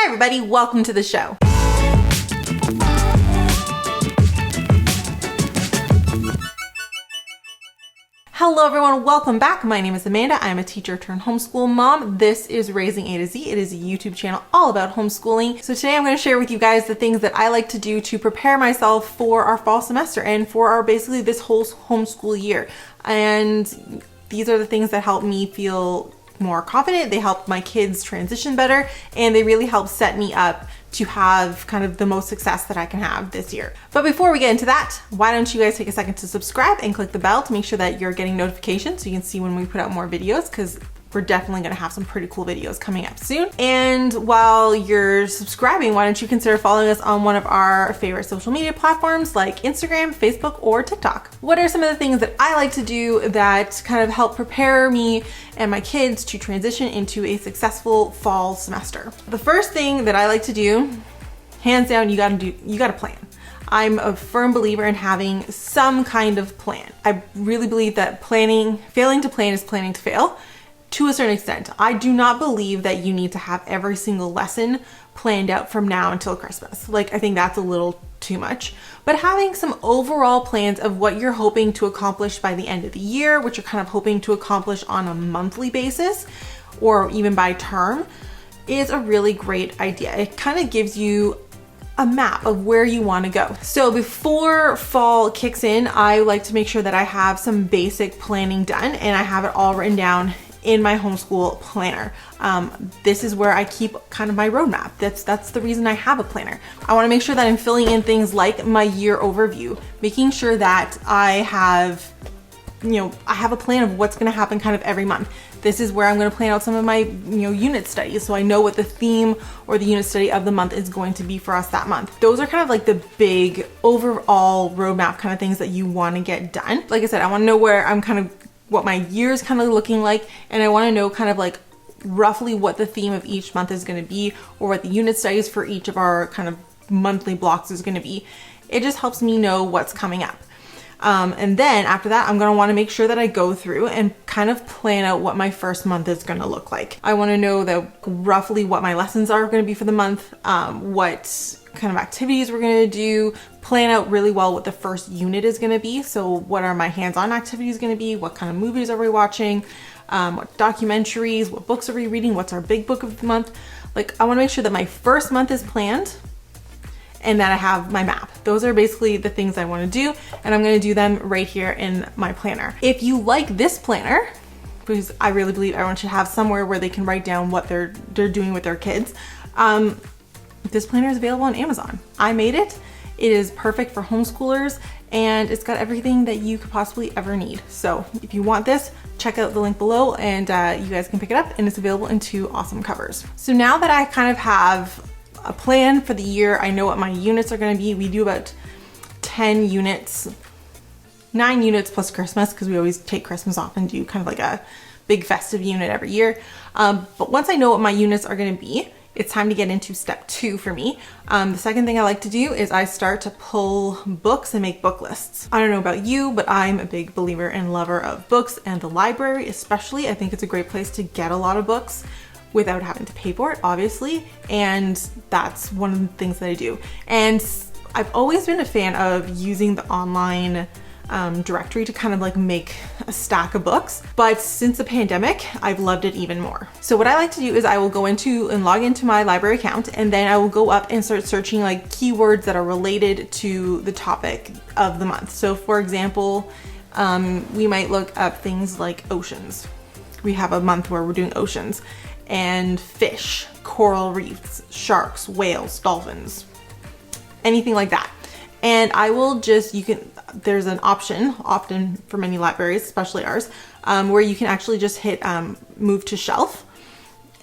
Hi everybody, welcome to the show. Hello everyone, welcome back. My name is Amanda. I'm a teacher turned homeschool mom. This is Raising A to Z. It is a YouTube channel all about homeschooling. So today I'm going to share with you guys the things that I like to do to prepare myself for our fall semester and for our basically this whole homeschool year. And these are the things that help me feel more confident. They help my kids transition better, and they really help set me up to have kind of the most success that I can have this year. But before we get into that, why don't you guys take a second to subscribe and click the bell to make sure that you're getting notifications so you can see when we put out more videos, because we're definitely gonna have some pretty cool videos coming up soon. And while you're subscribing, why don't you consider following us on one of our favorite social media platforms like Instagram, Facebook, or TikTok. What are some of the things that I like to do that kind of help prepare me and my kids to transition into a successful fall semester? The first thing that I like to do, hands down, you gotta plan. I'm a firm believer in having some kind of plan. I really believe that failing to plan is planning to fail. To a certain extent, I do not believe that you need to have every single lesson planned out from now until Christmas. Like, I think that's a little too much. But having some overall plans of what you're hoping to accomplish by the end of the year, what you're kind of hoping to accomplish on a monthly basis, or even by term, is a really great idea. It kind of gives you a map of where you want to go. So before fall kicks in, I like to make sure that I have some basic planning done and I have it all written down in my homeschool planner. This is where I keep kind of my roadmap. That's the reason I have a planner. I want to make sure that I'm filling in things like my year overview, making sure that I have a plan of what's going to happen kind of every month. This is where I'm going to plan out some of my unit studies, so I know what the theme or the unit study of the month is going to be for us that month. Those are kind of like the big overall roadmap kind of things that you want to get done. Like I said, I want to know where I'm kind of what my year is kind of looking like, and I want to know kind of like roughly what the theme of each month is going to be, or what the unit studies for each of our kind of monthly blocks is going to be. It just helps me know what's coming up. And then after that, I'm going to want to make sure that I go through and kind of plan out what my first month is going to look like. I want to know that roughly what my lessons are going to be for the month, what kind of activities we're going to do, plan out really well what the first unit is going to be. So what are my hands-on activities going to be? What kind of movies are we watching? What documentaries? What books are we reading? What's our big book of the month? Like, I want to make sure that my first month is planned and that I have my map. Those are basically the things I want to do, and I'm going to do them right here in my planner. If you like this planner, because I really believe everyone should have somewhere where they can write down what they're doing with their kids, this planner is available on Amazon. I made it. It is perfect for homeschoolers, and it's got everything that you could possibly ever need. So if you want this, check out the link below, and you guys can pick it up, and it's available in 2 awesome covers. So now that I kind of have a plan for the year, I know what my units are going to be. We do about 10 units, 9 units plus Christmas, because we always take Christmas off and do kind of like a big festive unit every year. But once I know what my units are going to be, it's time to get into step 2 for me. The second thing I like to do is I start to pull books and make book lists. I don't know about you, but I'm a big believer and lover of books, and the library especially. I think it's a great place to get a lot of books without having to pay for it, obviously. And that's one of the things that I do. And I've always been a fan of using the online directory to kind of like make a stack of books, but since the pandemic, I've loved it even more. So what I like to do is I will go into and log into my library account, and then I will go up and start searching like keywords that are related to the topic of the month. So for example, we might look up things like oceans. We have a month where we're doing oceans, and fish, coral reefs, sharks, whales, dolphins, anything like that. And I will just, there's an option, often for many libraries, especially ours, where you can actually just hit move to shelf.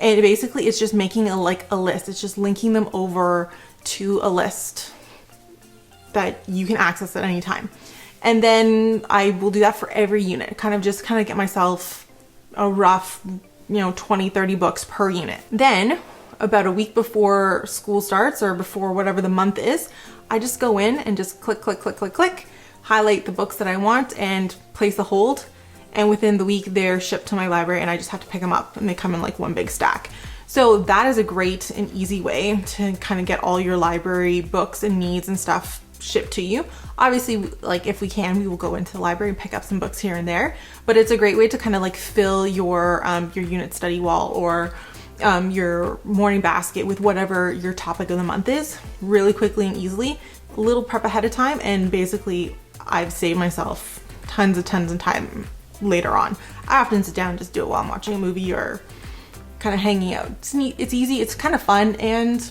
And basically it's just making a list. It's just linking them over to a list that you can access at any time. And then I will do that for every unit, kind of get myself a rough, 20, 30 books per unit. Then about a week before school starts, or before whatever the month is, I just go in and just click, highlight the books that I want and place a hold. And within the week they're shipped to my library, and I just have to pick them up, and they come in like one big stack. So that is a great and easy way to kind of get all your library books and needs and stuff shipped to you. Obviously, like if we can, we will go into the library and pick up some books here and there, but it's a great way to kind of like fill your unit study wall or your morning basket with whatever your topic of the month is really quickly and easily. A little prep ahead of time, and basically I've saved myself tons of time later on. I often sit down and just do it while I'm watching a movie or kind of hanging out. It's neat, it's easy, it's kind of fun, and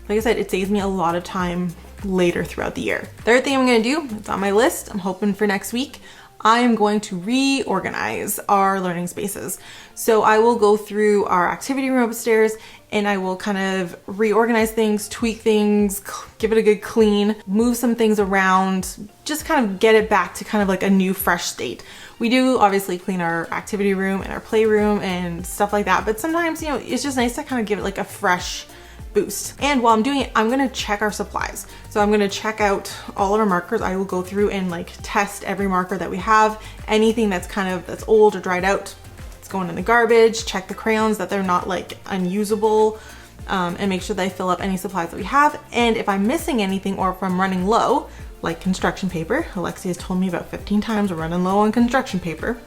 like I said, it saves me a lot of time later throughout the year. Third thing I'm gonna do, it's on my list, I'm hoping for next week, I am going to reorganize our learning spaces. So I will go through our activity room upstairs and I will kind of reorganize things, tweak things, give it a good clean, move some things around, just kind of get it back to kind of like a new fresh state. We do obviously clean our activity room and our playroom and stuff like that, but sometimes, you know, it's just nice to kind of give it like a fresh boost. And while I'm doing it, I'm gonna check our supplies. So I'm gonna check out all of our markers. I will go through and like test every marker that we have. Anything that's that's old or dried out, it's going in the garbage. Check the crayons that they're not like unusable, and make sure that I fill up any supplies that we have. And if I'm missing anything or if I'm running low, like construction paper, Alexia has told me about 15 times we're running low on construction paper.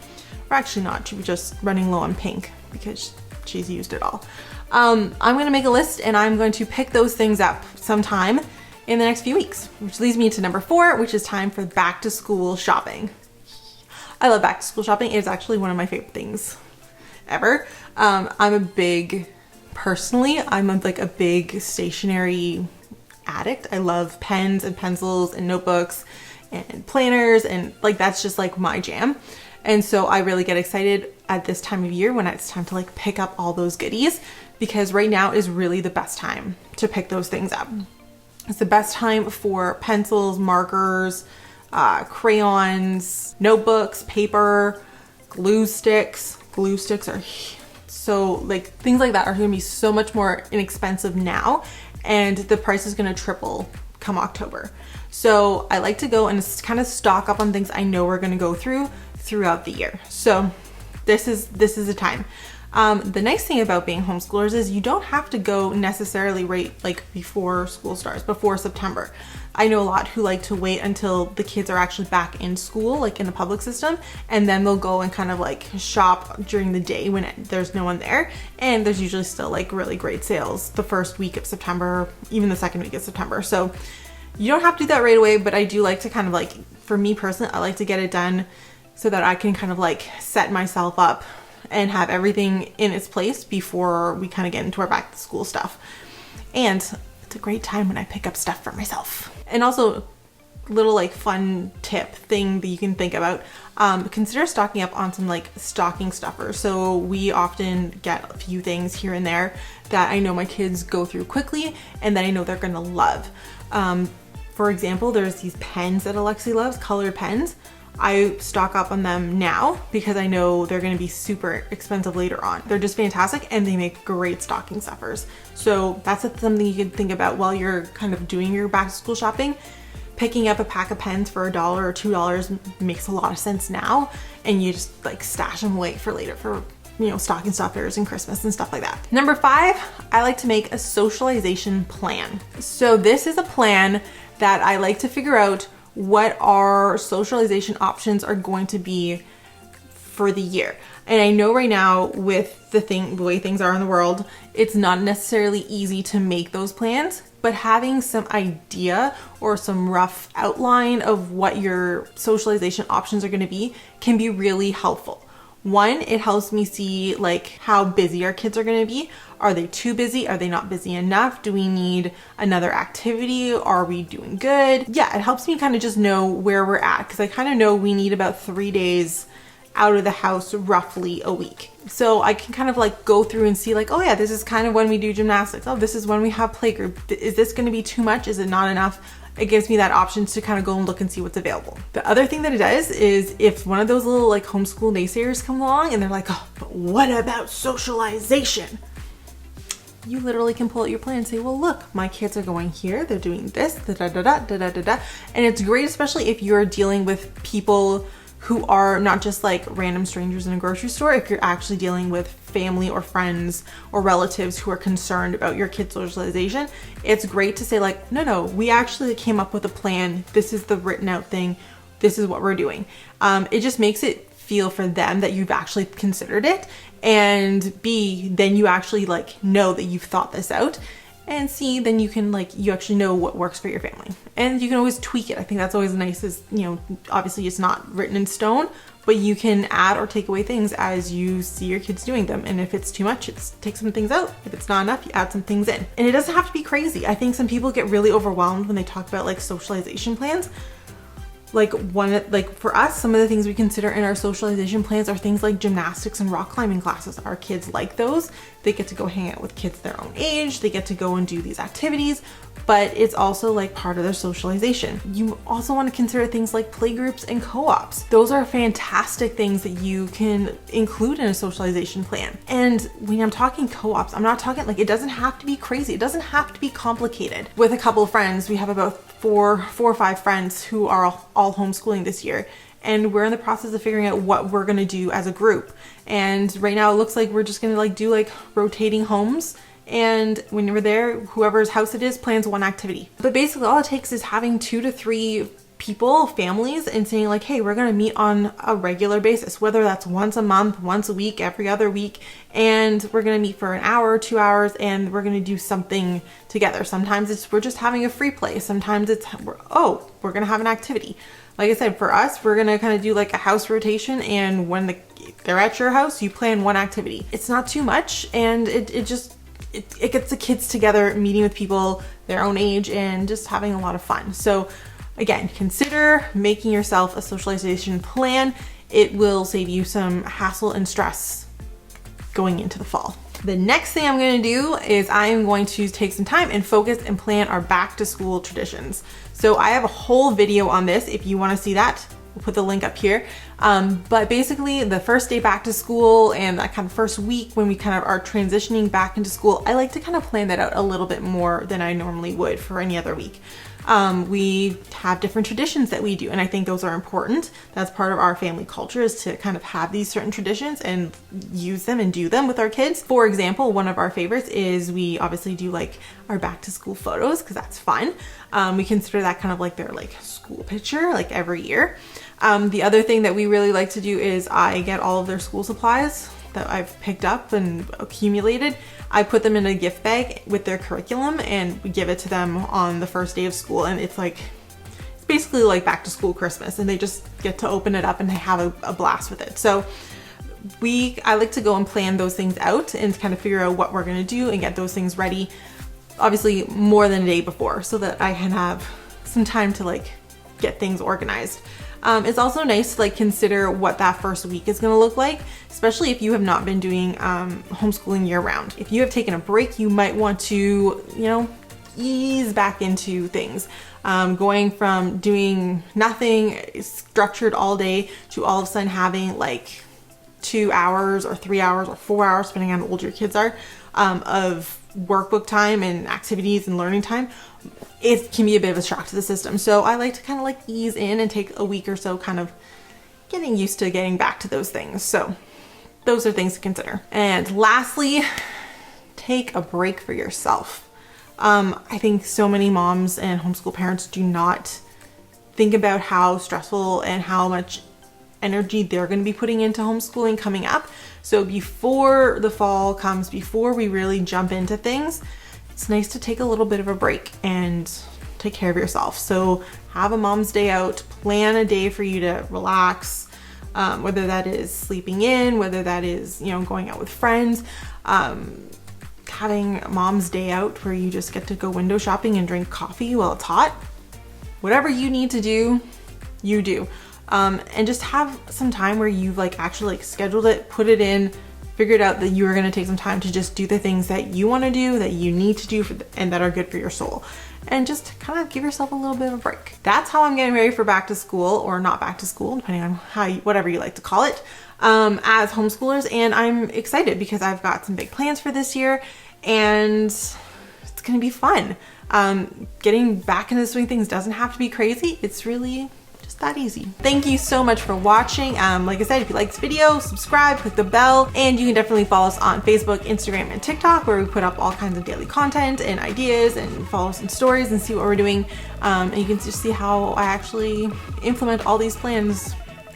We're actually not, she's just running low on pink because she's used it all. I'm gonna make a list and I'm going to pick those things up sometime in the next few weeks, which leads me to number 4, which is time for back to school shopping. I love back to school shopping. It's actually one of my favorite things ever. Personally, I'm like a big stationery addict. I love pens and pencils and notebooks and planners, and like that's just like my jam. And so I really get excited at this time of year when it's time to like pick up all those goodies, because right now is really the best time to pick those things up. It's the best time for pencils, markers, crayons, notebooks, paper, glue sticks. Glue sticks are so like things like that are going to be so much more inexpensive now, and the price is going to triple come October. So I like to go and kind of stock up on things I know we're going to go throughout the year. So this is the time. The nice thing about being homeschoolers is you don't have to go necessarily right like before school starts, before September. I know a lot who like to wait until the kids are actually back in school, like in the public system, and then they'll go and kind of like shop during the day when there's no one there. And there's usually still like really great sales the first week of September, even the second week of September. So you don't have to do that right away, but I do like to kind of like, for me personally, I like to get it done so that I can kind of like set myself up and have everything in its place before we kind of get into our back to school stuff. And it's a great time when I pick up stuff for myself. And also, little like fun tip thing that you can think about, consider stocking up on some like stocking stuffers. So we often get a few things here and there that I know my kids go through quickly and that I know they're gonna love. For example, there's these pens that Alexi loves, colored pens. I stock up on them now because I know they're going to be super expensive later on. They're just fantastic and they make great stocking stuffers. So that's something you can think about while you're kind of doing your back to school shopping. Picking up a pack of pens for $1 or $2 makes a lot of sense now, and you just like stash them away for later for, you know, stocking stuffers and Christmas and stuff like that. Number 5, I like to make a socialization plan. So this is a plan that I like to figure out what our socialization options are going to be for the year. And I know right now with the way things are in the world, it's not necessarily easy to make those plans, but having some idea or some rough outline of what your socialization options are going to be can be really helpful. One, it helps me see like how busy our kids are going to be. Are they too busy? Are they not busy enough? Do we need another activity? Are we doing good? Yeah, it helps me kind of just know where we're at, because I kind of know we need about 3 days out of the house roughly a week. So I can kind of like go through and see like, oh yeah, this is kind of when we do gymnastics. Oh, this is when we have playgroup. Is this going to be too much? Is it not enough? It gives me that option to kind of go and look and see what's available. The other thing that it does is if one of those little like homeschool naysayers come along and they're like, oh, but what about socialization? You literally can pull out your plan and say, well, look, my kids are going here, they're doing this, da da da da da da da da. And it's great, especially if you're dealing with people who are not just like random strangers in a grocery store, if you're actually dealing with family or friends or relatives who are concerned about your kids' socialization, it's great to say like, no, we actually came up with a plan. This is the written out thing. This is what we're doing. It just makes it feel for them that you've actually considered it, and B, then you actually like know that you've thought this out, and C, then you can like, you actually know what works for your family, and you can always tweak it. I think that's always nice, is, you know, obviously it's not written in stone, but you can add or take away things as you see your kids doing them. And if it's too much, it's take some things out. If it's not enough, you add some things in. And it doesn't have to be crazy. I think some people get really overwhelmed when they talk about like socialization plans. Like for us, some of the things we consider in our socialization plans are things like gymnastics and rock climbing classes. Our kids like those. They get to go hang out with kids their own age. They get to go and do these activities, but it's also like part of their socialization. You also want to consider things like playgroups and co-ops. Those are fantastic things that you can include in a socialization plan. And when I'm talking co-ops, I'm not talking like, it doesn't have to be crazy. It doesn't have to be complicated. With a couple of friends, we have about four or five friends who are all homeschooling this year, and we're in the process of figuring out what we're going to do as a group. And right now it looks like we're just going to like do like rotating homes, and when we're there, whoever's house it is plans one activity. But basically all it takes is having 2 to 3 people, families, and saying like, hey, we're going to meet on a regular basis, whether that's once a month, once a week, every other week, and we're going to meet for an hour, 2 hours, and we're going to do something together. Sometimes we're just having a free play. Sometimes we're going to have an activity. Like I said, for us, we're going to kind of do like a house rotation, and when they're at your house, you plan one activity. It's not too much, and it gets the kids together, meeting with people their own age, and just having a lot of fun. So again, consider making yourself a socialization plan. It will save you some hassle and stress going into the fall. The next thing I'm going to do is I'm going to take some time and focus and plan our back to school traditions. So I have a whole video on this if you want to see that. We'll put the link up here. But basically the first day back to school and that kind of first week when we kind of are transitioning back into school, I like to kind of plan that out a little bit more than I normally would for any other week. We have different traditions that we do, and I think those are important. That's part of our family culture, is to kind of have these certain traditions and use them and do them with our kids. For example, one of our favorites is we obviously do like our back to school photos, because that's fun. We consider that kind of like their like school picture like every year. The other thing that we really like to do is I get all of their school supplies that I've picked up and accumulated. I put them in a gift bag with their curriculum, and we give it to them on the first day of school. And it's basically like back to school Christmas, and they just get to open it up and have a blast with it. So I like to go and plan those things out and kind of figure out what we're gonna do and get those things ready, obviously more than a day before, so that I can have some time to like get things organized. It's also nice to like consider what that first week is going to look like, especially if you have not been doing homeschooling year round. If you have taken a break, you might want to, you know, ease back into things. Going from doing nothing structured all day to all of a sudden having like 2 hours or 3 hours or 4 hours, depending on how old your kids are, of workbook time and activities and learning time. It can be a bit of a shock to the system. So I like to kind of like ease in and take a week or so kind of getting used to getting back to those things. So those are things to consider. And lastly, take a break for yourself. I think so many moms and homeschool parents do not think about how stressful and how much energy they're going to be putting into homeschooling coming up. So before the fall comes, before we really jump into things, it's nice to take a little bit of a break and take care of yourself. So have a mom's day out, plan a day for you to relax, whether that is sleeping in, whether that is, you know, going out with friends, having mom's day out where you just get to go window shopping and drink coffee while it's hot. Whatever you need to do, you do. And just have some time where you've like actually like scheduled it, put it in, figured out that you are going to take some time to just do the things that you want to do, that you need to do and that are good for your soul, and just kind of give yourself a little bit of a break. That's how I'm getting ready for back to school, or not back to school, depending on whatever you like to call it, as homeschoolers. And I'm excited because I've got some big plans for this year, and it's going to be fun. Getting back into the swing of things doesn't have to be crazy. It's really just that easy. Thank you so much for watching. Like I said, if you like this video, subscribe, click the bell, and you can definitely follow us on Facebook, Instagram, and TikTok, where we put up all kinds of daily content and ideas, and follow us in stories and see what we're doing. And you can just see how I actually implement all these plans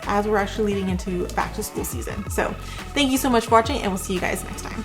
as we're actually leading into back to school season. So thank you so much for watching, and we'll see you guys next time.